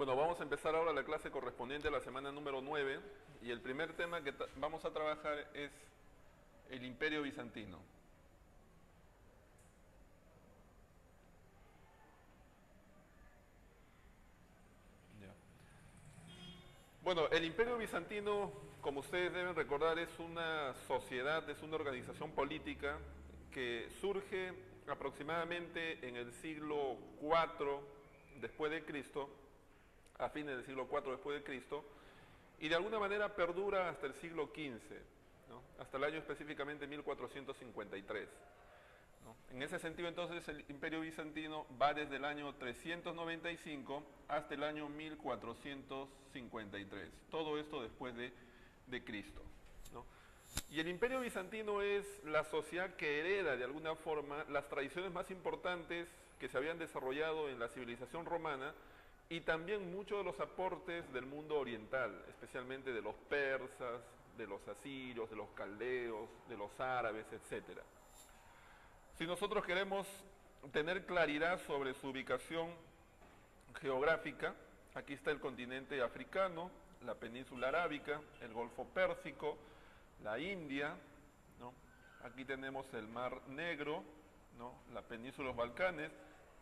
Bueno, vamos a empezar ahora la clase correspondiente a la semana número 9 y el primer tema que vamos a trabajar es el Imperio Bizantino. Ya. Bueno, el Imperio Bizantino, como ustedes deben recordar, es una sociedad, es una organización política que surge aproximadamente en el siglo IV después de Cristo, a fines del siglo IV después de Cristo, y de alguna manera perdura hasta el siglo XV, ¿no? Hasta el año específicamente 1453. ¿No? En ese sentido, entonces, el Imperio Bizantino va desde el año 395 hasta el año 1453. Todo esto después de Cristo, ¿no? Y el Imperio Bizantino es la sociedad que hereda de alguna forma las tradiciones más importantes que se habían desarrollado en la civilización romana y también muchos de los aportes del mundo oriental, especialmente de los persas, de los asirios, de los caldeos, de los árabes, etc. Si nosotros queremos tener claridad sobre su ubicación geográfica, aquí está el continente africano, la península arábica, el Golfo Pérsico, la India, ¿no? Aquí tenemos el Mar Negro, ¿no? La península de los Balcanes,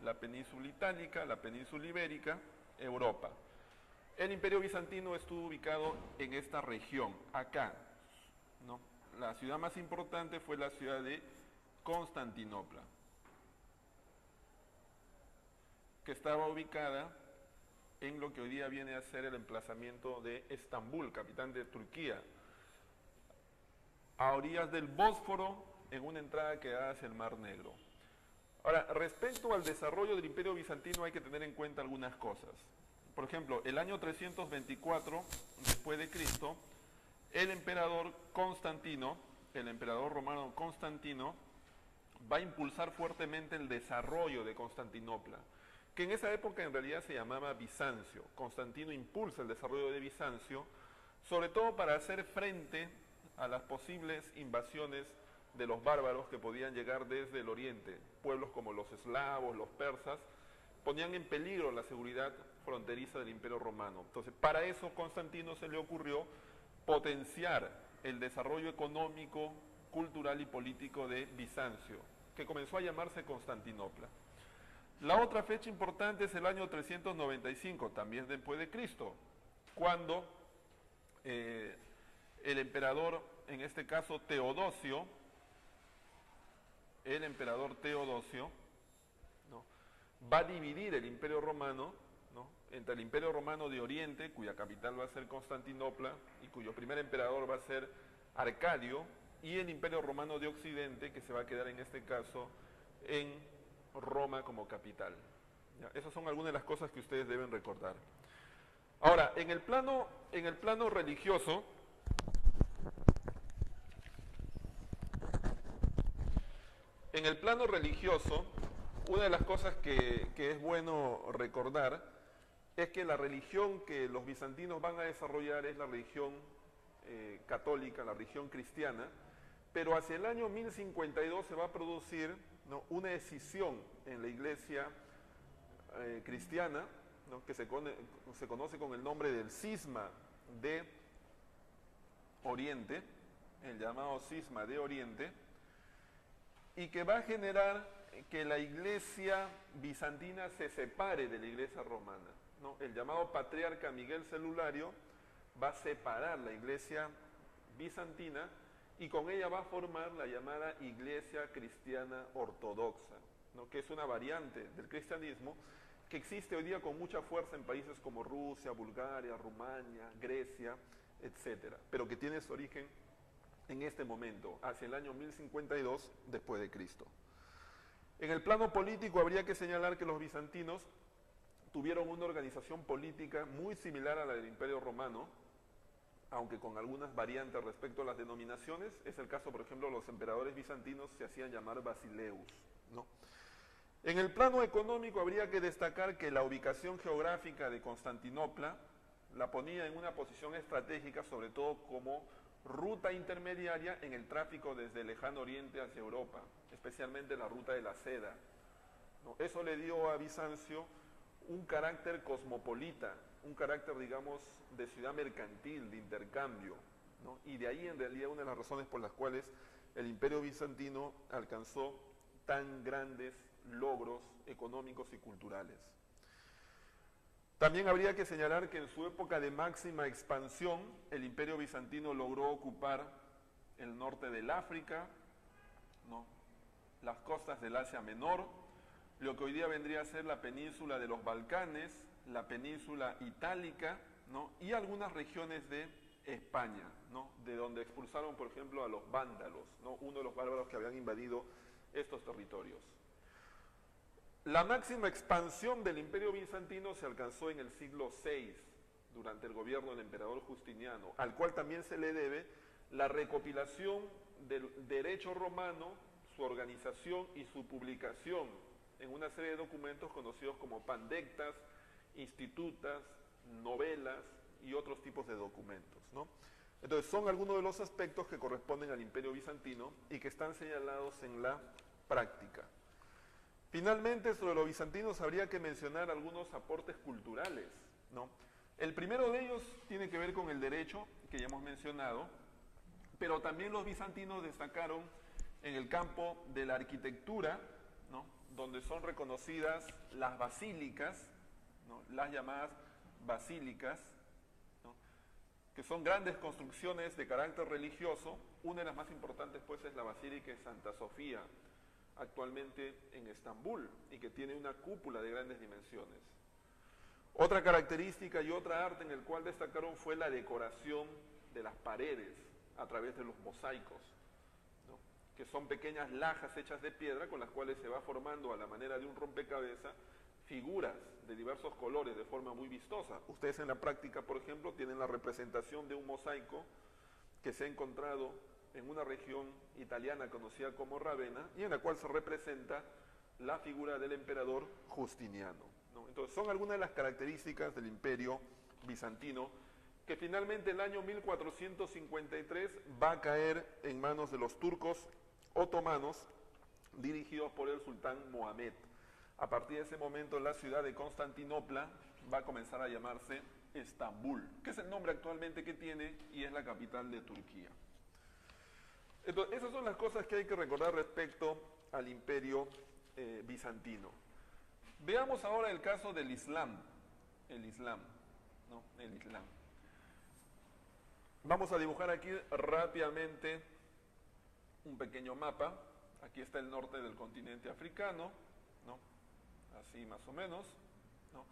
la península itálica, la península ibérica, Europa. El Imperio Bizantino estuvo ubicado en esta región, acá, ¿no? La ciudad más importante fue la ciudad de Constantinopla, que estaba ubicada en lo que hoy día viene a ser el emplazamiento de Estambul, capital de Turquía, a orillas del Bósforo, en una entrada que da hacia el Mar Negro. Ahora, respecto al desarrollo del Imperio Bizantino hay que tener en cuenta algunas cosas. Por ejemplo, el año 324 después de Cristo, el emperador Constantino, el emperador romano Constantino, va a impulsar fuertemente el desarrollo de Constantinopla, que en esa época en realidad se llamaba Bizancio. Constantino impulsa el desarrollo de Bizancio, sobre todo para hacer frente a las posibles invasiones de los bárbaros que podían llegar desde el oriente. Pueblos como los eslavos, los persas, ponían en peligro la seguridad fronteriza del Imperio Romano. Entonces, para eso Constantino se le ocurrió potenciar el desarrollo económico, cultural y político de Bizancio, que comenzó a llamarse Constantinopla. La otra fecha importante es el año 395, también después de Cristo, cuando el emperador, en este caso Teodosio, ¿no? Va a dividir el Imperio Romano, ¿no? Entre el Imperio Romano de Oriente, cuya capital va a ser Constantinopla y cuyo primer emperador va a ser Arcadio, y el Imperio Romano de Occidente, que se va a quedar en este caso en Roma como capital. ¿Ya? Esas son algunas de las cosas que ustedes deben recordar. Ahora, en el plano religioso, una de las cosas que es bueno recordar es que la religión que los bizantinos van a desarrollar es la religión católica, la religión cristiana, pero hacia el año 1052 se va a producir, ¿no?, una escisión en la iglesia cristiana, ¿no?, que se conoce con el nombre del cisma de Oriente, el llamado cisma de Oriente, y que va a generar que la iglesia bizantina se separe de la iglesia romana, ¿no? El llamado patriarca Miguel Celulario va a separar la iglesia bizantina y con ella va a formar la llamada Iglesia Cristiana Ortodoxa, ¿no?, que es una variante del cristianismo que existe hoy día con mucha fuerza en países como Rusia, Bulgaria, Rumania, Grecia, etcétera, pero que tiene su origen en este momento, hacia el año 1052 después de Cristo. En el plano político habría que señalar que los bizantinos tuvieron una organización política muy similar a la del Imperio Romano, aunque con algunas variantes respecto a las denominaciones. Es el caso, por ejemplo, los emperadores bizantinos se hacían llamar basileus, ¿no? En el plano económico habría que destacar que la ubicación geográfica de Constantinopla la ponía en una posición estratégica, sobre todo como ruta intermediaria en el tráfico desde el lejano oriente hacia Europa, especialmente la ruta de la seda, ¿no? Eso le dio a Bizancio un carácter cosmopolita, un carácter, digamos, de ciudad mercantil, de intercambio, ¿no? Y de ahí en realidad una de las razones por las cuales el Imperio Bizantino alcanzó tan grandes logros económicos y culturales. También habría que señalar que en su época de máxima expansión, el Imperio Bizantino logró ocupar el norte del África, ¿no? Las costas del Asia Menor, lo que hoy día vendría a ser la península de los Balcanes, la península itálica, ¿no? Y algunas regiones de España, ¿no? De donde expulsaron, por ejemplo, a los vándalos, ¿no? Uno de los bárbaros que habían invadido estos territorios. La máxima expansión del Imperio Bizantino se alcanzó en el siglo VI, durante el gobierno del emperador Justiniano, al cual también se le debe la recopilación del derecho romano, su organización y su publicación en una serie de documentos conocidos como pandectas, institutas, novelas y otros tipos de documentos, ¿no? Entonces son algunos de los aspectos que corresponden al Imperio Bizantino y que están señalados en la práctica. Finalmente, sobre los bizantinos habría que mencionar algunos aportes culturales, ¿no? El primero de ellos tiene que ver con el derecho, que ya hemos mencionado, pero también los bizantinos destacaron en el campo de la arquitectura, ¿no? Donde son reconocidas las basílicas, ¿no? Las llamadas basílicas, ¿no? Que son grandes construcciones de carácter religioso. Una de las más importantes, pues, es la Basílica de Santa Sofía, actualmente en Estambul, y que tiene una cúpula de grandes dimensiones. Otra característica y otra arte en el cual destacaron fue la decoración de las paredes a través de los mosaicos, ¿no? Que son pequeñas lajas hechas de piedra con las cuales se va formando a la manera de un rompecabezas figuras de diversos colores de forma muy vistosa. Ustedes en la práctica, por ejemplo, tienen la representación de un mosaico que se ha encontrado en una región italiana conocida como Ravenna, y en la cual se representa la figura del emperador Justiniano, ¿no? Entonces son algunas de las características del Imperio Bizantino, que finalmente el año 1453 va a caer en manos de los turcos otomanos, dirigidos por el sultán Mohamed. A partir de ese momento la ciudad de Constantinopla va a comenzar a llamarse Estambul, que es el nombre actualmente que tiene y es la capital de Turquía. Entonces, esas son las cosas que hay que recordar respecto al Imperio Bizantino. Veamos ahora el caso del Islam. El Islam, ¿no? El Islam. Vamos a dibujar aquí rápidamente un pequeño mapa. Aquí está el norte del continente africano, ¿no? Así más o menos, ¿no?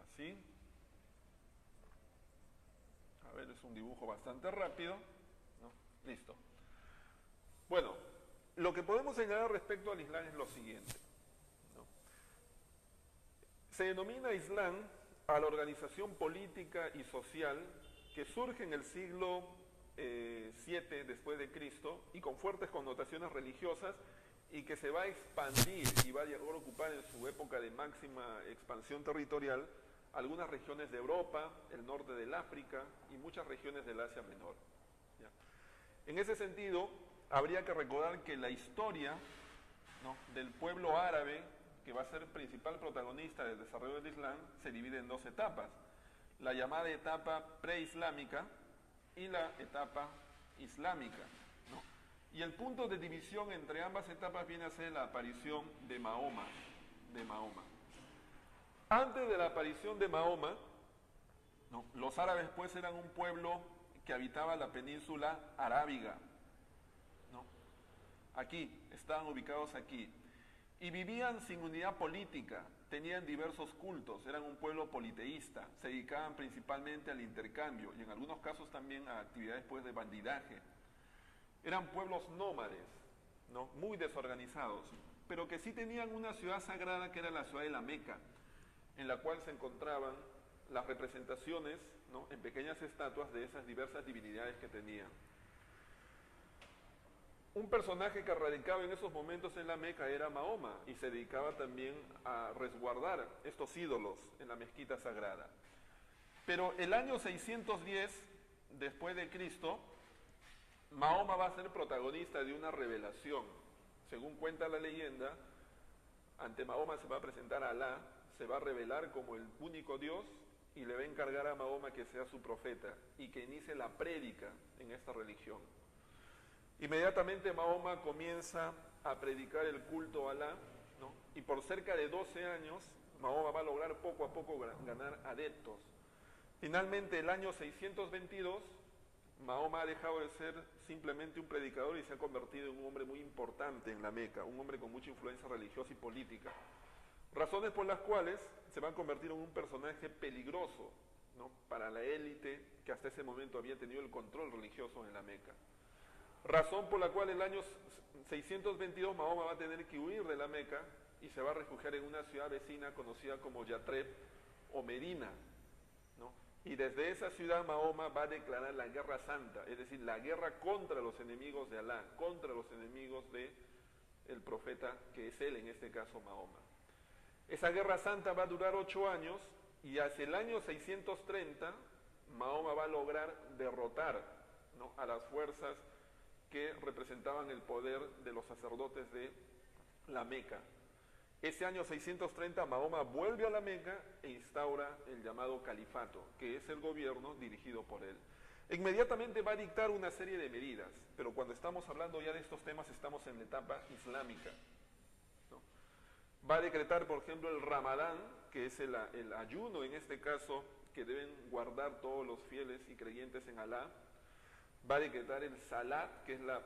Así. A ver, es un dibujo bastante rápido, ¿no? Listo. Bueno, lo que podemos señalar respecto al Islam es lo siguiente, ¿no? Se denomina Islam a la organización política y social que surge en el siglo VII después de Cristo y con fuertes connotaciones religiosas, y que se va a expandir y va a llegar a ocupar en su época de máxima expansión territorial algunas regiones de Europa, el norte del África y muchas regiones del Asia Menor, ¿ya? En ese sentido, habría que recordar que la historia, ¿no?, del pueblo árabe, que va a ser principal protagonista del desarrollo del Islam, se divide en dos etapas: la llamada etapa preislámica y la etapa islámica, ¿no? Y el punto de división entre ambas etapas viene a ser la aparición de Mahoma. Antes de la aparición de Mahoma, ¿no?, los árabes pues eran un pueblo que habitaba la península arábiga, ¿no? Aquí, estaban ubicados aquí. Y vivían sin unidad política, tenían diversos cultos, eran un pueblo politeísta, se dedicaban principalmente al intercambio y en algunos casos también a actividades pues de bandidaje. Eran pueblos nómades, ¿no?, muy desorganizados, pero que sí tenían una ciudad sagrada que era la ciudad de la Meca, en la cual se encontraban las representaciones, ¿no?, en pequeñas estatuas de esas diversas divinidades que tenían. Un personaje que radicaba en esos momentos en la Meca era Mahoma y se dedicaba también a resguardar estos ídolos en la mezquita sagrada. Pero el año 610 después de Cristo, Mahoma va a ser protagonista de una revelación. Según cuenta la leyenda, ante Mahoma se va a presentar a Alá, se va a revelar como el único Dios y le va a encargar a Mahoma que sea su profeta y que inicie la prédica en esta religión. Inmediatamente Mahoma comienza a predicar el culto a Alá, ¿no? Y por cerca de 12 años Mahoma va a lograr poco a poco ganar adeptos. Finalmente, el año 622, Mahoma ha dejado de ser simplemente un predicador y se ha convertido en un hombre muy importante en la Meca, un hombre con mucha influencia religiosa y política. Razones por las cuales se va a convertir en un personaje peligroso, ¿no?, para la élite que hasta ese momento había tenido el control religioso en la Meca. Razón por la cual en el año 622 Mahoma va a tener que huir de la Meca y se va a refugiar en una ciudad vecina conocida como Yatreb o Medina, ¿no? Y desde esa ciudad Mahoma va a declarar la guerra santa, es decir, la guerra contra los enemigos de Alá, contra los enemigos del profeta, que es él en este caso Mahoma. Esa guerra santa va a durar 8 años y hacia el año 630 Mahoma va a lograr derrotar, ¿no?, a las fuerzas que representaban el poder de los sacerdotes de la Meca. Ese año 630 Mahoma vuelve a la Meca e instaura el llamado califato, que es el gobierno dirigido por él. Inmediatamente va a dictar una serie de medidas, pero cuando estamos hablando ya de estos temas estamos en la etapa islámica, ¿no? Va a decretar, por ejemplo, el Ramadán, que es el ayuno en este caso que deben guardar todos los fieles y creyentes en Alá. Va a decretar el Salat, que es la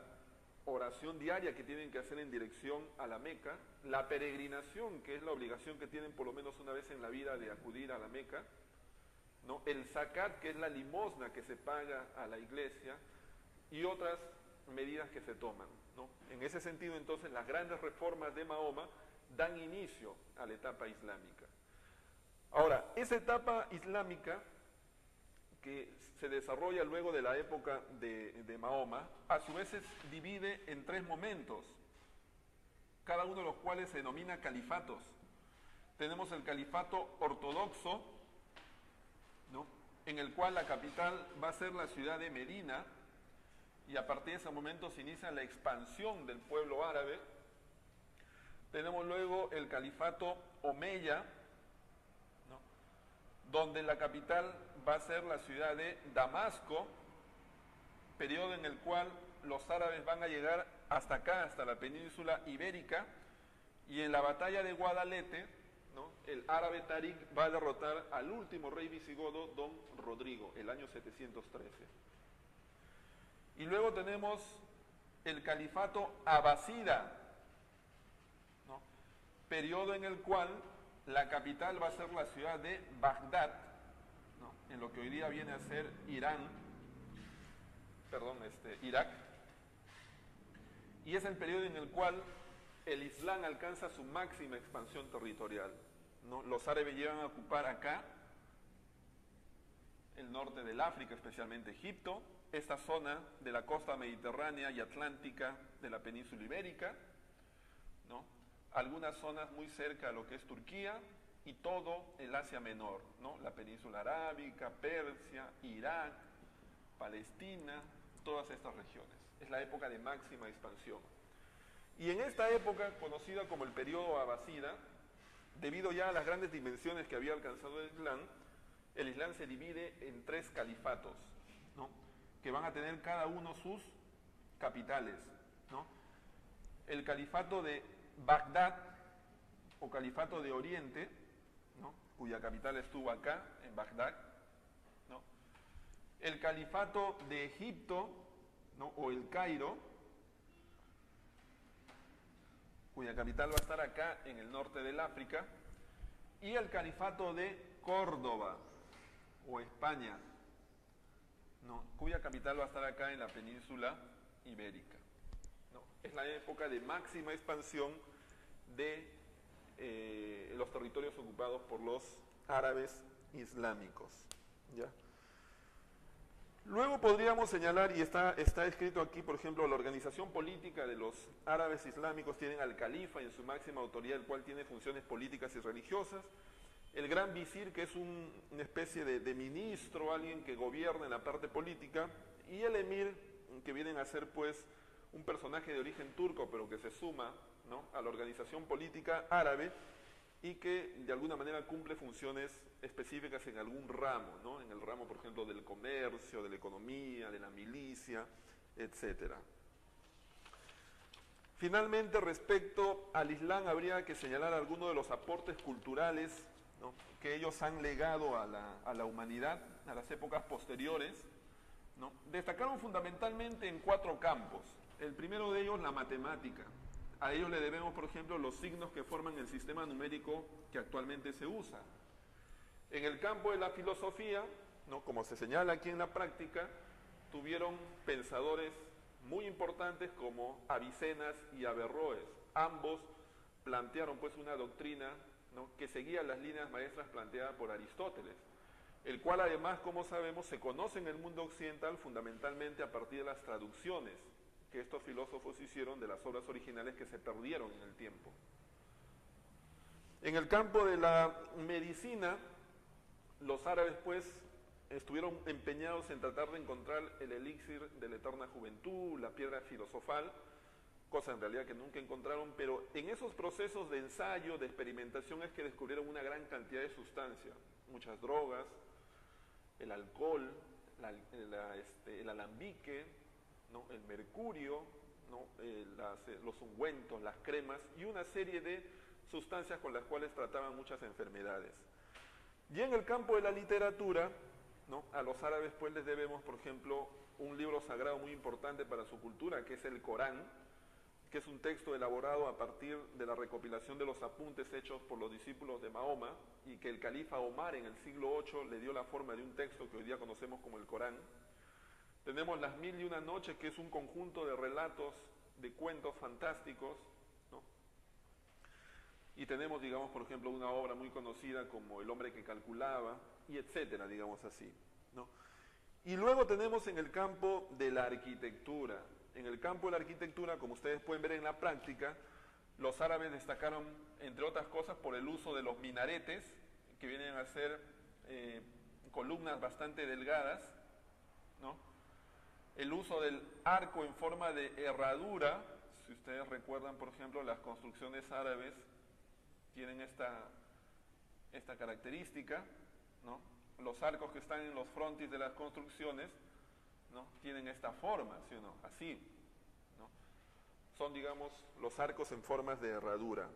oración diaria que tienen que hacer en dirección a la Meca, la peregrinación, que es la obligación que tienen por lo menos una vez en la vida de acudir a la Meca, ¿no?, el zakat, que es la limosna que se paga a la iglesia, y otras medidas que se toman, ¿no? En ese sentido, entonces, las grandes reformas de Mahoma dan inicio a la etapa islámica. Ahora, esa etapa islámica que se desarrolla luego de la época de Mahoma, a su vez se divide en 3 momentos, cada uno de los cuales se denomina califatos. Tenemos el califato ortodoxo, ¿no?, en el cual la capital va a ser la ciudad de Medina, y a partir de ese momento se inicia la expansión del pueblo árabe. Tenemos luego el califato omeya, ¿no?, donde la capital va a ser la ciudad de Damasco, periodo en el cual los árabes van a llegar hasta acá, hasta la península ibérica, y en la batalla de Guadalete, ¿no?, el árabe Tarik va a derrotar al último rey visigodo, don Rodrigo, el año 713. Y luego tenemos el califato abasida, ¿no?, periodo en el cual la capital va a ser la ciudad de Bagdad, ¿no?, en lo que hoy día viene a ser Irak, y es el periodo en el cual el Islam alcanza su máxima expansión territorial, ¿no? Los árabes llegan a ocupar acá el norte del África, especialmente Egipto, esta zona de la costa mediterránea y atlántica de la península ibérica, ¿no?, algunas zonas muy cerca a lo que es Turquía y todo el Asia Menor, ¿no?, la península arábica, Persia, Irak, Palestina, todas estas regiones. Es la época de máxima expansión. Y en esta época, conocida como el periodo abasida, debido ya a las grandes dimensiones que había alcanzado el Islam se divide en 3 califatos, ¿no?, que van a tener cada uno sus capitales, ¿no? El califato de Bagdad, o califato de Oriente, ¿no?, cuya capital estuvo acá, en Bagdad, ¿no? El califato de Egipto, ¿no?, o el Cairo, cuya capital va a estar acá en el norte del África, y el califato de Córdoba, o España, ¿no?, cuya capital va a estar acá en la península ibérica, ¿no? Es la época de máxima expansión de los territorios ocupados por los árabes islámicos, ¿ya? Luego podríamos señalar, y está escrito aquí, por ejemplo, la organización política de los árabes islámicos tienen al califa en su máxima autoridad, el cual tiene funciones políticas y religiosas, el gran visir, que es una especie de ministro, alguien que gobierna en la parte política, y el emir, que vienen a ser pues un personaje de origen turco, pero que se suma, ¿no?, a la organización política árabe, y que de alguna manera cumple funciones específicas en algún ramo, ¿no? En el ramo, por ejemplo, del comercio, de la economía, de la milicia, etcétera. Finalmente, respecto al Islam, habría que señalar algunos de los aportes culturales, ¿no?, que ellos han legado a la humanidad, a las épocas posteriores, ¿no? Destacaron fundamentalmente en 4 campos. El primero de ellos, la matemática. A ellos le debemos, por ejemplo, los signos que forman el sistema numérico que actualmente se usa. En el campo de la filosofía, ¿no?, como se señala aquí en la práctica, tuvieron pensadores muy importantes como Avicennas y Averroes. Ambos plantearon pues una doctrina, ¿no?, que seguía las líneas maestras planteadas por Aristóteles, el cual además, como sabemos, se conoce en el mundo occidental fundamentalmente a partir de las traducciones que estos filósofos hicieron de las obras originales que se perdieron en el tiempo. En el campo de la medicina, los árabes pues estuvieron empeñados en tratar de encontrar el elixir de la eterna juventud, la piedra filosofal, cosa en realidad que nunca encontraron, pero en esos procesos de ensayo, de experimentación, es que descubrieron una gran cantidad de sustancias, muchas drogas, el alcohol, el alambique, ¿no?, el mercurio, ¿no?, los ungüentos, las cremas y una serie de sustancias con las cuales trataban muchas enfermedades. Y en el campo de la literatura, ¿no?, a los árabes pues les debemos, por ejemplo, un libro sagrado muy importante para su cultura, que es el Corán, que es un texto elaborado a partir de la recopilación de los apuntes hechos por los discípulos de Mahoma, y que el califa Omar en el siglo VIII le dio la forma de un texto que hoy día conocemos como el Corán. Tenemos Las Mil y Una Noches, que es un conjunto de relatos, de cuentos fantásticos, ¿no? Y tenemos, digamos, por ejemplo, una obra muy conocida como El hombre que calculaba, y etcétera, digamos así, ¿no? Y luego tenemos en el campo de la arquitectura. En el campo de la arquitectura, como ustedes pueden ver en la práctica, los árabes destacaron, entre otras cosas, por el uso de los minaretes, que vienen a ser columnas bastante delgadas, ¿no? El uso del arco en forma de herradura. Si ustedes recuerdan, por ejemplo, las construcciones árabes tienen esta característica, ¿no? Los arcos que están en los frontis de las construcciones, ¿no?, tienen esta forma, ¿sí o no? Así, ¿no? Son, digamos, los arcos en formas de herradura.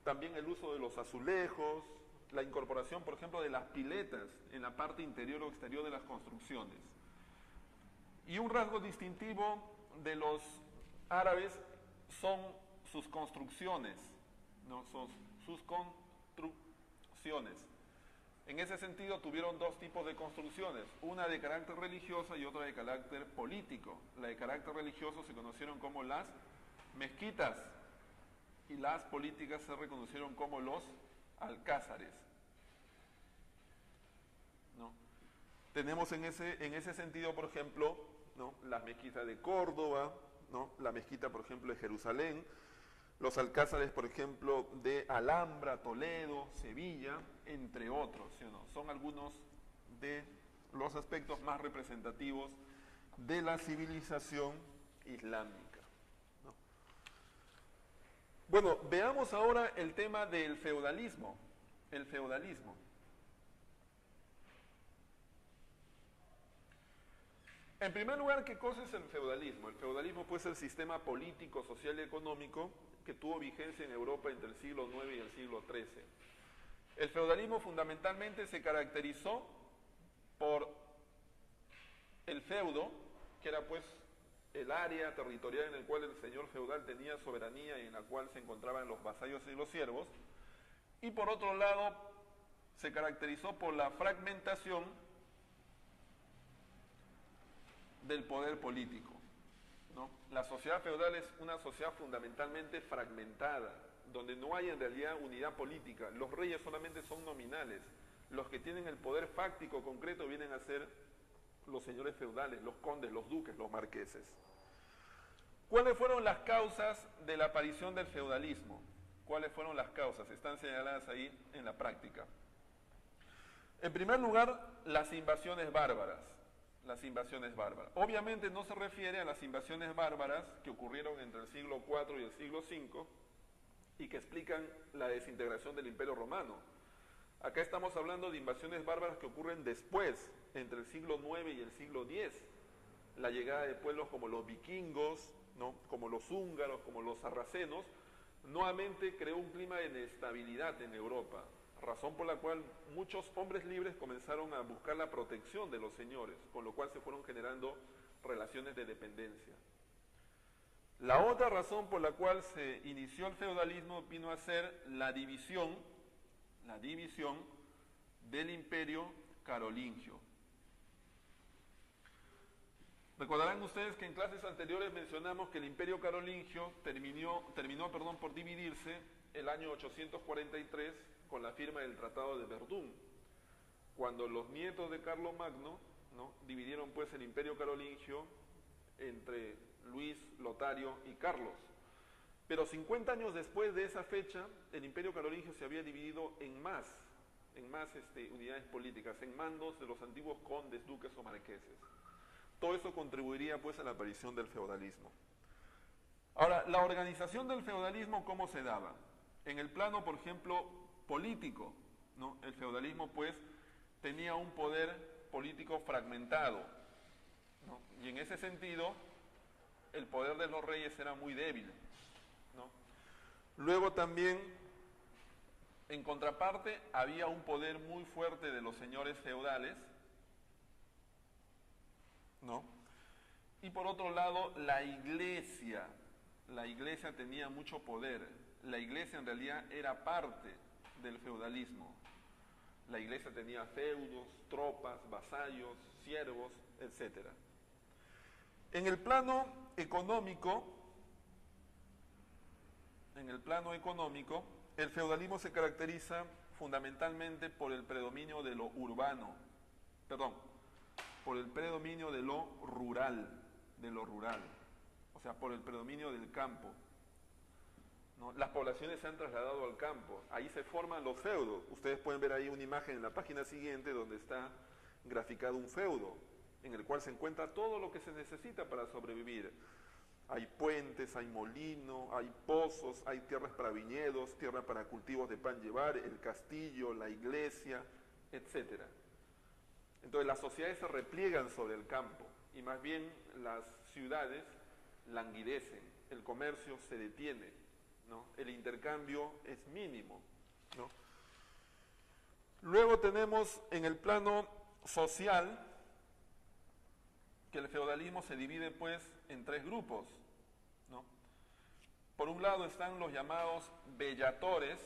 También el uso de los azulejos, la incorporación, por ejemplo, de las piletas en la parte interior o exterior de las construcciones. Y un rasgo distintivo de los árabes son sus construcciones, ¿no?, son sus construcciones. En ese sentido tuvieron 2 tipos de construcciones, una de carácter religioso y otra de carácter político. La de carácter religioso se conocieron como las mezquitas y las políticas se reconocieron como los alcázares, ¿no? Tenemos en ese sentido, por ejemplo, ¿no?, la mezquita de Córdoba, ¿no?, la mezquita, por ejemplo, de Jerusalén, los alcázares, por ejemplo, de Alhambra, Toledo, Sevilla, entre otros, ¿sí o no? Son algunos de los aspectos más representativos de la civilización islámica, ¿no? Bueno, veamos ahora el tema del feudalismo. El feudalismo. En primer lugar, ¿qué cosa es el feudalismo? El feudalismo pues, es el sistema político, social y económico que tuvo vigencia en Europa entre el siglo IX y el siglo XIII. El feudalismo fundamentalmente se caracterizó por el feudo, que era pues el área territorial en el cual el señor feudal tenía soberanía y en la cual se encontraban los vasallos y los siervos, y por otro lado se caracterizó por la fragmentación del poder político, ¿no? La sociedad feudal es una sociedad fundamentalmente fragmentada, donde no hay en realidad unidad política. Los reyes solamente son nominales. Los que tienen el poder fáctico concreto vienen a ser los señores feudales, los condes, los duques, los marqueses. ¿Cuáles fueron las causas de la aparición del feudalismo? ¿Cuáles fueron las causas? Están señaladas ahí en la práctica. En primer lugar, las invasiones bárbaras. Las invasiones bárbaras. Obviamente no se refiere a las invasiones bárbaras que ocurrieron entre el siglo IV y el siglo V y que explican la desintegración del Imperio Romano. Acá estamos hablando de invasiones bárbaras que ocurren después, entre el siglo IX y el siglo X. La llegada de pueblos como los vikingos, ¿no? Como los húngaros, como los sarracenos, nuevamente creó un clima de inestabilidad en Europa, razón por la cual muchos hombres libres comenzaron a buscar la protección de los señores, con lo cual se fueron generando relaciones de dependencia. La otra razón por la cual se inició el feudalismo vino a ser la división del Imperio Carolingio. Recordarán ustedes que en clases anteriores mencionamos que el Imperio Carolingio terminó por dividirse el año 843 con la firma del Tratado de Verdún, cuando los nietos de Carlomagno, ¿no?, dividieron pues el Imperio Carolingio entre Luis, Lotario y Carlos. Pero 50 años después de esa fecha, el Imperio Carolingio se había dividido en más unidades políticas, en mandos de los antiguos condes, duques o marqueses. Todo eso contribuiría pues a la aparición del feudalismo. Ahora, la organización del feudalismo, ¿cómo se daba? En el plano, por ejemplo, político, ¿no? El feudalismo pues tenía un poder político fragmentado, ¿no? Y en ese sentido, el poder de los reyes era muy débil, ¿no? Luego también, en contraparte, había un poder muy fuerte de los señores feudales, ¿no? Y por otro lado, la iglesia tenía mucho poder. La iglesia en realidad era parte del feudalismo. La iglesia tenía feudos, tropas, vasallos, siervos, etc. En el plano económico, el feudalismo se caracteriza fundamentalmente por el predominio de lo urbano, por el predominio de lo rural, o sea, por el predominio del campo, ¿no? Las poblaciones se han trasladado al campo, ahí se forman los feudos. Ustedes pueden ver ahí una imagen en la página siguiente donde está graficado un feudo, en el cual se encuentra todo lo que se necesita para sobrevivir. Hay puentes, hay molino, hay pozos, hay tierras para viñedos, tierra para cultivos de pan llevar, el castillo, la iglesia, etcétera. Entonces las sociedades se repliegan sobre el campo y más bien las ciudades languidecen, el comercio se detiene, ¿no? El intercambio es mínimo, ¿no? Luego tenemos en el plano social que el feudalismo se divide pues en tres grupos, ¿no? Por un lado están los llamados bellatores,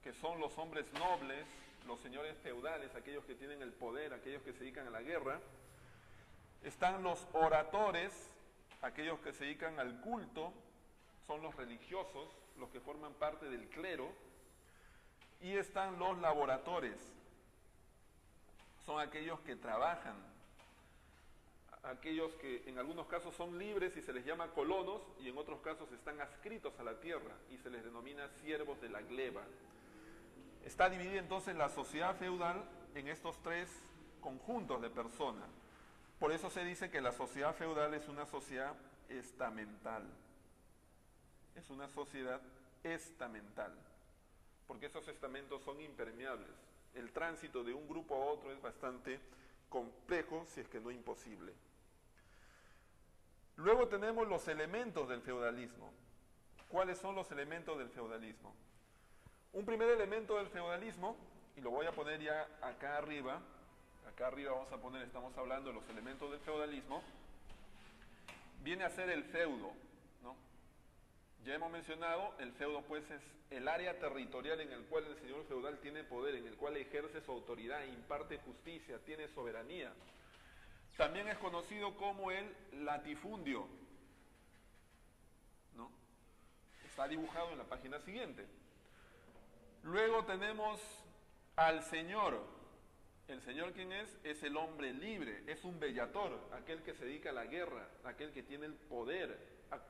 que son los hombres nobles, los señores feudales, aquellos que tienen el poder, aquellos que se dedican a la guerra. Están los oradores, aquellos que se dedican al culto, son los religiosos, los que forman parte del clero. Y están los laboratores, son aquellos que trabajan, aquellos que en algunos casos son libres y se les llama colonos, y en otros casos están adscritos a la tierra y se les denomina siervos de la gleba. Está dividida entonces la sociedad feudal en estos tres conjuntos de personas. Por eso se dice que la sociedad feudal es una sociedad estamental. Es una sociedad estamental, porque esos estamentos son impermeables. El tránsito de un grupo a otro es bastante complejo, si es que no imposible. Luego tenemos los elementos del feudalismo. ¿Cuáles son los elementos del feudalismo? Un primer elemento del feudalismo, y lo voy a poner ya acá arriba vamos a poner, estamos hablando de los elementos del feudalismo, viene a ser el feudo, ¿no? Ya hemos mencionado, el feudo pues es el área territorial en el cual el señor feudal tiene poder, en el cual ejerce su autoridad, imparte justicia, tiene soberanía. También es conocido como el latifundio, ¿no? Está dibujado en la página siguiente. Luego tenemos al señor. ¿El señor quién es? Es el hombre libre, es un bellator, aquel que se dedica a la guerra, aquel que tiene el poder,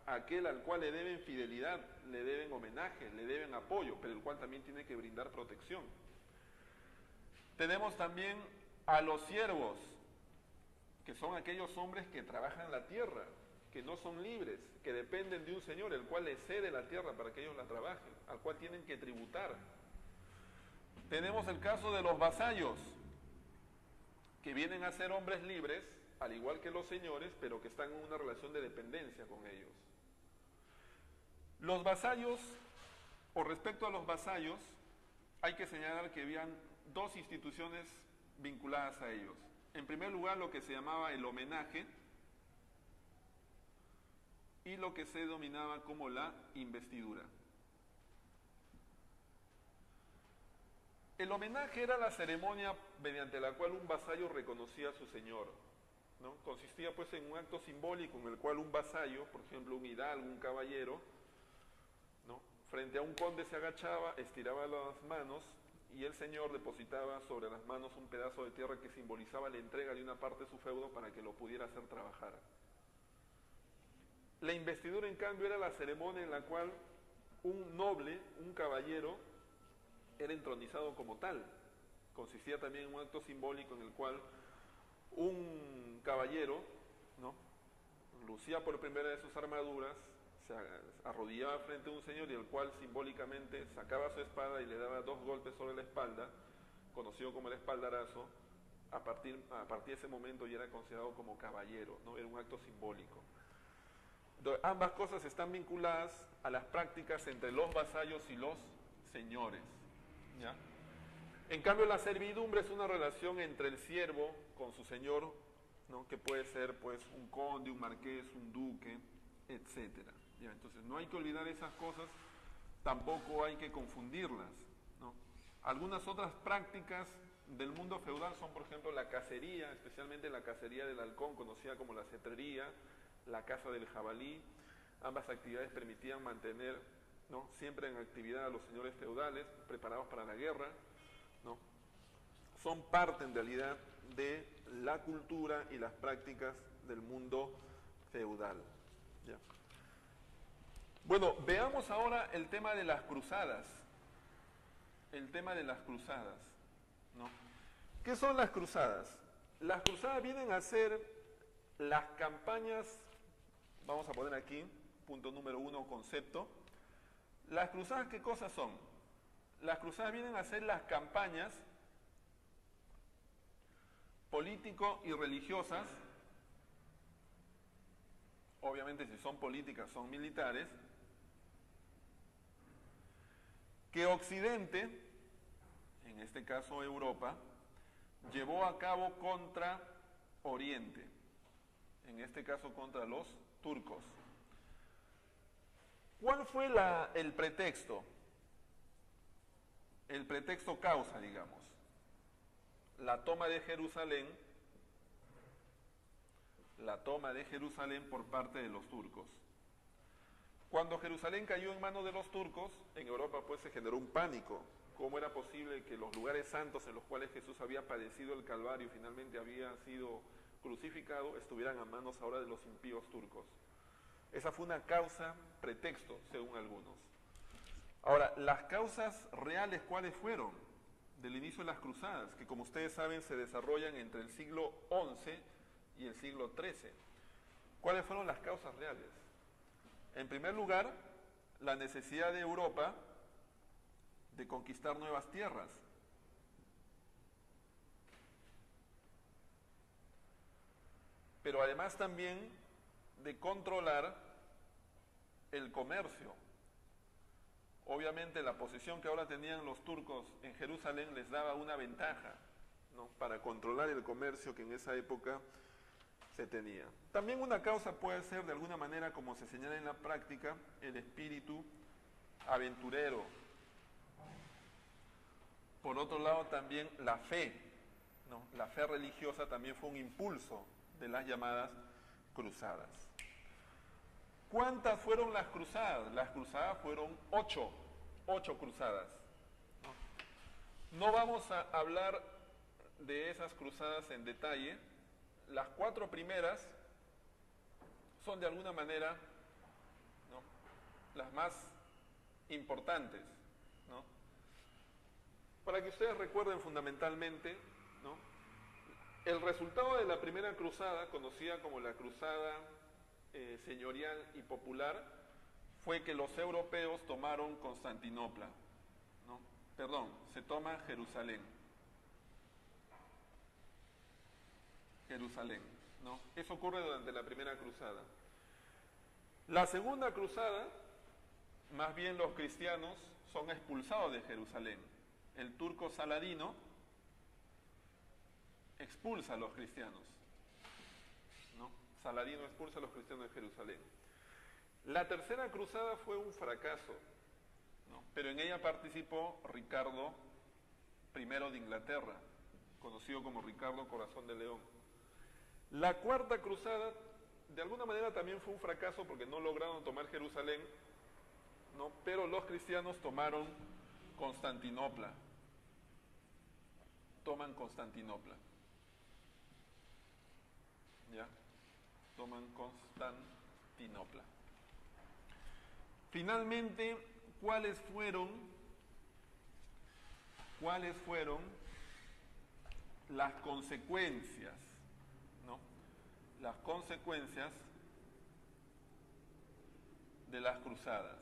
aquel al cual le deben fidelidad, le deben homenaje, le deben apoyo, pero el cual también tiene que brindar protección. Tenemos también a los siervos, que son aquellos hombres que trabajan la tierra, que no son libres, que dependen de un señor, el cual les cede la tierra para que ellos la trabajen, al cual tienen que tributar. Tenemos el caso de los vasallos, que vienen a ser hombres libres, al igual que los señores, pero que están en una relación de dependencia con ellos. Los vasallos, o respecto a los vasallos, hay que señalar que habían dos instituciones vinculadas a ellos. En primer lugar, lo que se llamaba el homenaje y lo que se denominaba como la investidura. El homenaje era la ceremonia mediante la cual un vasallo reconocía a su señor, ¿no? Consistía pues en un acto simbólico en el cual un vasallo, por ejemplo un hidalgo, un caballero, ¿no?, frente a un conde se agachaba, estiraba las manos y el señor depositaba sobre las manos un pedazo de tierra que simbolizaba la entrega de una parte de su feudo para que lo pudiera hacer trabajar. La investidura, en cambio, era la ceremonia en la cual un noble, un caballero, era entronizado como tal. Consistía también en un acto simbólico en el cual un caballero, ¿no?, lucía por primera vez sus armaduras, se arrodillaba frente a un señor y el cual simbólicamente sacaba su espada y le daba 2 golpes sobre la espalda, conocido como el espaldarazo. A partir de ese momento ya era considerado como caballero, ¿no? Era un acto simbólico. Entonces, ambas cosas están vinculadas a las prácticas entre los vasallos y los señores, ¿ya? En cambio, la servidumbre es una relación entre el siervo con su señor, ¿no?, que puede ser pues un conde, un marqués, un duque, etcétera. ¿Ya? Entonces no hay que olvidar esas cosas, tampoco hay que confundirlas, ¿no? Algunas otras prácticas del mundo feudal son, por ejemplo, la cacería, especialmente la cacería del halcón, conocida como la cetrería, la caza del jabalí. Ambas actividades permitían mantener, ¿no?, siempre en actividad a los señores feudales, preparados para la guerra, ¿no? Son parte, en realidad, de la cultura y las prácticas del mundo feudal, ¿ya? Bueno, veamos ahora el tema de las cruzadas. El tema de las cruzadas, ¿no? ¿Qué son las cruzadas? Las cruzadas vienen a ser las campañas, vamos a poner aquí, punto número 1, concepto. Las cruzadas, ¿qué cosas son? Las cruzadas vienen a ser las campañas político y religiosas, obviamente si son políticas son militares, que Occidente, en este caso Europa, llevó a cabo contra Oriente, en este caso contra los turcos. ¿Cuál fue el pretexto? El pretexto causa, digamos, la toma de Jerusalén por parte de los turcos. Cuando Jerusalén cayó en manos de los turcos, en Europa pues se generó un pánico. ¿Cómo era posible que los lugares santos en los cuales Jesús había padecido el Calvario y finalmente había sido crucificado estuvieran a manos ahora de los impíos turcos? Esa fue una causa, pretexto, según algunos. Ahora, las causas reales, ¿cuáles fueron? Del inicio de las cruzadas, que como ustedes saben se desarrollan entre el siglo XI y el siglo XIII. ¿Cuáles fueron las causas reales? En primer lugar, la necesidad de Europa de conquistar nuevas tierras. Pero además también de controlar el comercio. Obviamente la posición que ahora tenían los turcos en Jerusalén les daba una ventaja, ¿no?, para controlar el comercio que en esa época se tenía. También una causa puede ser, de alguna manera, como se señala en la práctica, el espíritu aventurero. Por otro lado, también la fe, ¿no? La fe religiosa también fue un impulso de las llamadas cruzadas. ¿Cuántas fueron las cruzadas? Las cruzadas fueron 8 cruzadas. No vamos a hablar de esas cruzadas en detalle. Las 4 primeras son de alguna manera, ¿no?, las más importantes, ¿no? Para que ustedes recuerden fundamentalmente, ¿no?, el resultado de la primera cruzada, conocida como la cruzada señorial y popular fue que los europeos tomaron Constantinopla, ¿no? Perdón, se toma Jerusalén. Jerusalén, ¿no? Eso ocurre durante la primera cruzada. La segunda cruzada, más bien los cristianos son expulsados de Jerusalén. El turco Saladino expulsa a los cristianos, ¿no? Saladino expulsa a los cristianos de Jerusalén. La tercera cruzada fue un fracaso, ¿no? Pero en ella participó Ricardo I de Inglaterra, conocido como Ricardo Corazón de León. La cuarta cruzada, de alguna manera también fue un fracaso porque no lograron tomar Jerusalén, ¿no? Pero los cristianos tomaron Constantinopla. Toman Constantinopla. ¿Ya? Toman Constantinopla. Finalmente, ¿cuáles fueron las consecuencias, ¿no? Las consecuencias de las cruzadas?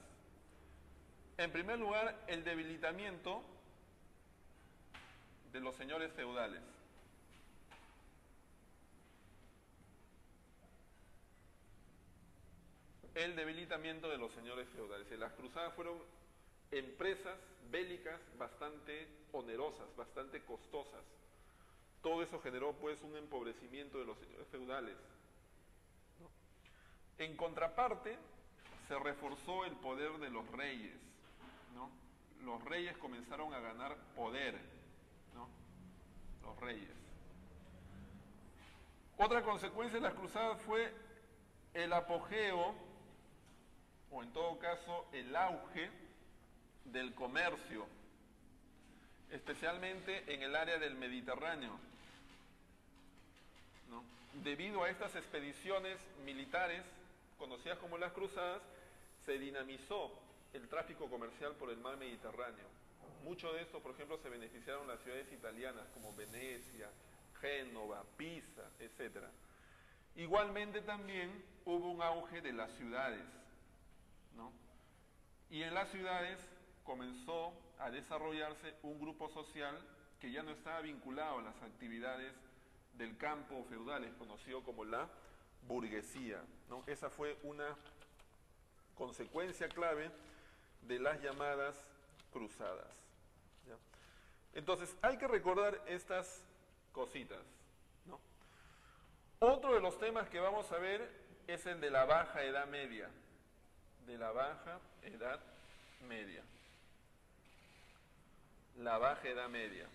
En primer lugar, el debilitamiento de los señores feudales. El debilitamiento de los señores feudales. Las cruzadas fueron empresas bélicas bastante onerosas, bastante costosas. Todo eso generó pues un empobrecimiento de los señores feudales, ¿no? En contraparte, se reforzó el poder de los reyes, ¿no? Los reyes comenzaron a ganar poder, ¿no? Los reyes. Otra consecuencia de las cruzadas fue el apogeo, o en todo caso el auge del comercio, especialmente en el área del Mediterráneo, ¿no? Debido a estas expediciones militares, conocidas como las cruzadas, se dinamizó el tráfico comercial por el mar Mediterráneo. Mucho de esto, por ejemplo, se beneficiaron las ciudades italianas como Venecia, Génova, Pisa, etc. Igualmente también hubo un auge de las ciudades, ¿no? Y en las ciudades comenzó a desarrollarse un grupo social que ya no estaba vinculado a las actividades del campo feudal, conocido como la burguesía, ¿no? Esa fue una consecuencia clave de las llamadas cruzadas, ¿ya? Entonces, hay que recordar estas cositas, ¿no? Otro de los temas que vamos a ver es el de la Baja Edad Media, de la Baja Edad Media. La Baja Edad Media,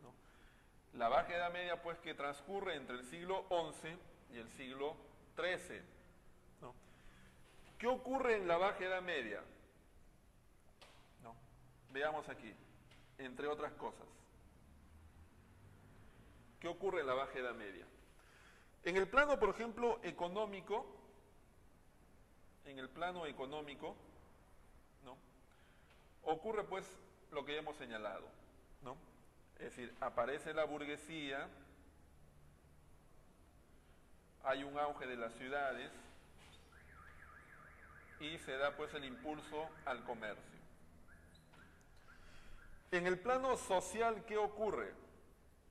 ¿no? La Baja Edad Media, pues, que transcurre entre el siglo XI y el siglo XIII, ¿no? ¿Qué ocurre en la Baja Edad Media? ¿No? Veamos aquí, entre otras cosas. ¿Qué ocurre en la Baja Edad Media? En el plano, por ejemplo, económico, ¿no? Ocurre pues lo que ya hemos señalado, ¿no? Es decir, aparece la burguesía, hay un auge de las ciudades y se da pues el impulso al comercio. En el plano social, ¿qué ocurre?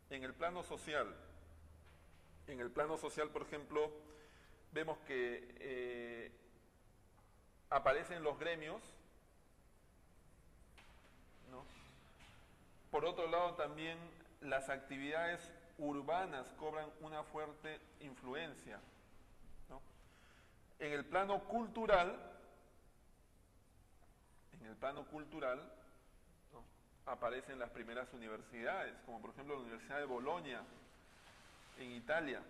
En el plano social, por ejemplo, vemos que aparecen los gremios, ¿no? Por otro lado, también las actividades urbanas cobran una fuerte influencia, ¿no? En el plano cultural, ¿no? Aparecen las primeras universidades, como por ejemplo la Universidad de Bolonia en Italia,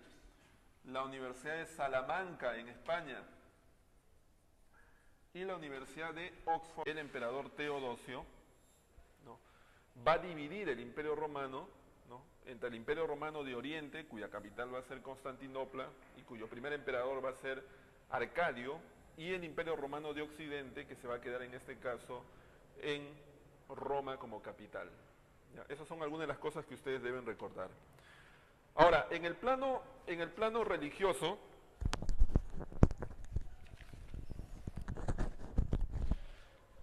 la Universidad de Salamanca en España y la Universidad de Oxford. El emperador Teodosio, ¿no? Va a dividir el Imperio Romano, ¿no? Entre el Imperio Romano de Oriente, cuya capital va a ser Constantinopla y cuyo primer emperador va a ser Arcadio, y el Imperio Romano de Occidente, que se va a quedar en este caso en Roma como capital. ¿Ya? Esas son algunas de las cosas que ustedes deben recordar. Ahora, en el plano religioso,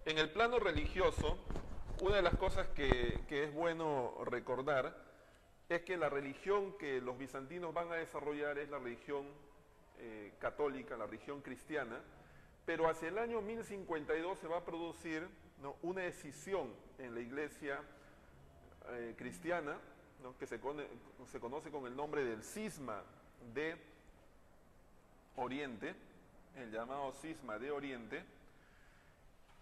En el plano religioso, una de las cosas que es bueno recordar es que la religión que los bizantinos van a desarrollar es la religión católica, la religión cristiana, pero hacia el año 1052 se va a producir, ¿no?, una escisión en la iglesia cristiana, ¿no?, que se conoce con el nombre del cisma de Oriente, el llamado cisma de Oriente,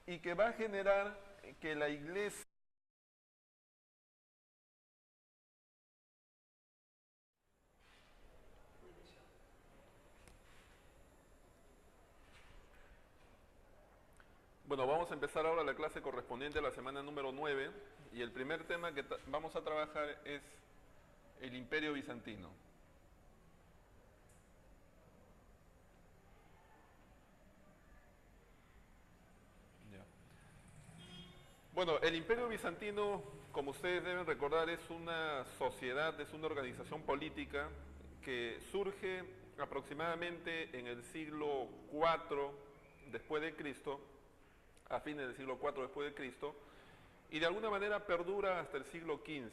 y que va a generar que la iglesia Bueno, vamos a empezar ahora la clase correspondiente a la semana número 9 y el primer tema que vamos a trabajar es el Imperio Bizantino. Ya. Bueno, el Imperio Bizantino, como ustedes deben recordar, es una sociedad, es una organización política que surge aproximadamente en el siglo IV después de Cristo, a fines del siglo IV después de Cristo, y de alguna manera perdura hasta el siglo XV,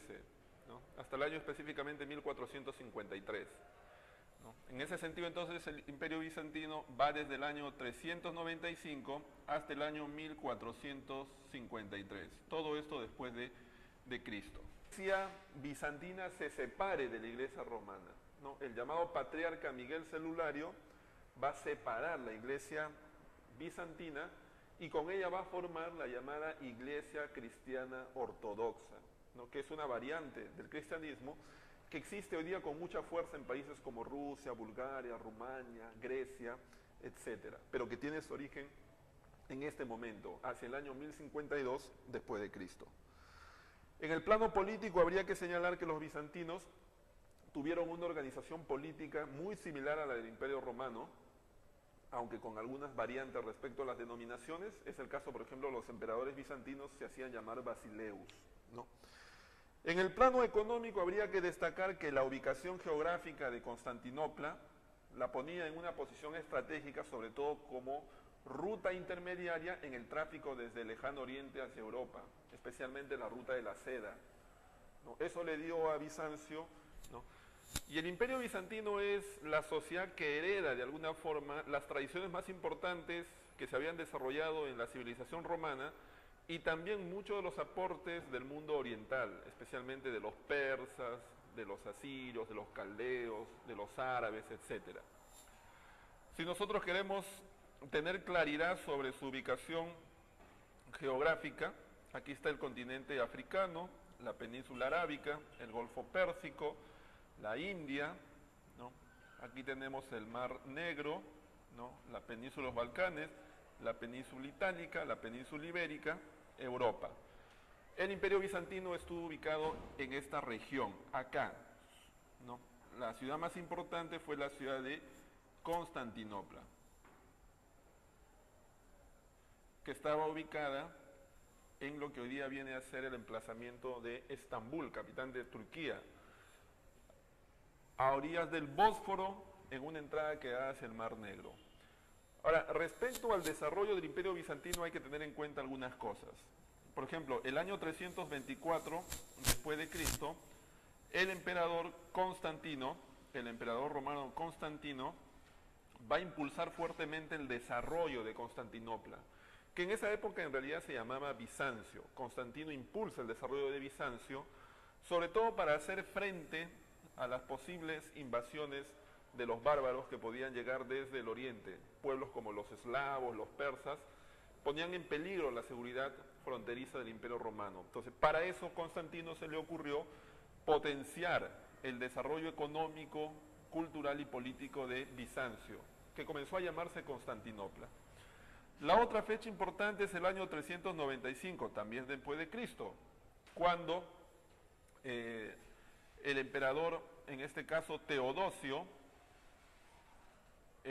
¿no?, hasta el año específicamente 1453. ¿No? En ese sentido, entonces, el Imperio Bizantino va desde el año 395 hasta el año 1453. Todo esto después de Cristo. La Iglesia bizantina se separe de la Iglesia romana, ¿no? El llamado patriarca Miguel Celulario va a separar la Iglesia bizantina y con ella va a formar la llamada Iglesia Cristiana Ortodoxa, ¿no?, que es una variante del cristianismo que existe hoy día con mucha fuerza en países como Rusia, Bulgaria, Rumania, Grecia, etcétera, pero que tiene su origen en este momento, hacia el año 1052 después de Cristo. En el plano político habría que señalar que los bizantinos tuvieron una organización política muy similar a la del Imperio Romano, aunque con algunas variantes respecto a las denominaciones. Es el caso, por ejemplo, los emperadores bizantinos se hacían llamar basileus, ¿no? En el plano económico habría que destacar que la ubicación geográfica de Constantinopla la ponía en una posición estratégica, sobre todo como ruta intermediaria en el tráfico desde el lejano oriente hacia Europa, especialmente la ruta de la seda, ¿no? Eso le dio a Bizancio, ¿no? Y el Imperio Bizantino es la sociedad que hereda de alguna forma las tradiciones más importantes que se habían desarrollado en la civilización romana y también muchos de los aportes del mundo oriental, especialmente de los persas, de los asirios, de los caldeos, de los árabes, etc. Si nosotros queremos tener claridad sobre su ubicación geográfica, aquí está el continente africano, la península arábica, el Golfo Pérsico, la India, ¿no? Aquí tenemos el Mar Negro, ¿no?, la península de los Balcanes, la península itálica, la península ibérica, Europa. El Imperio Bizantino estuvo ubicado en esta región, acá, ¿no? La ciudad más importante fue la ciudad de Constantinopla, que estaba ubicada en lo que hoy día viene a ser el emplazamiento de Estambul, capital de Turquía, a orillas del Bósforo, en una entrada que da hacia el Mar Negro. Ahora, respecto al desarrollo del Imperio Bizantino hay que tener en cuenta algunas cosas. Por ejemplo, el año 324 después de Cristo, el emperador Constantino, el emperador romano Constantino, va a impulsar fuertemente el desarrollo de Constantinopla, que en esa época en realidad se llamaba Bizancio. Constantino impulsa el desarrollo de Bizancio, sobre todo para hacer frente a las posibles invasiones de los bárbaros que podían llegar desde el oriente. Pueblos como los eslavos, los persas, ponían en peligro la seguridad fronteriza del Imperio Romano. Entonces, para eso Constantino se le ocurrió potenciar el desarrollo económico, cultural y político de Bizancio, que comenzó a llamarse Constantinopla. La otra fecha importante es el año 395, también después de Cristo, cuando el emperador, en este caso Teodosio,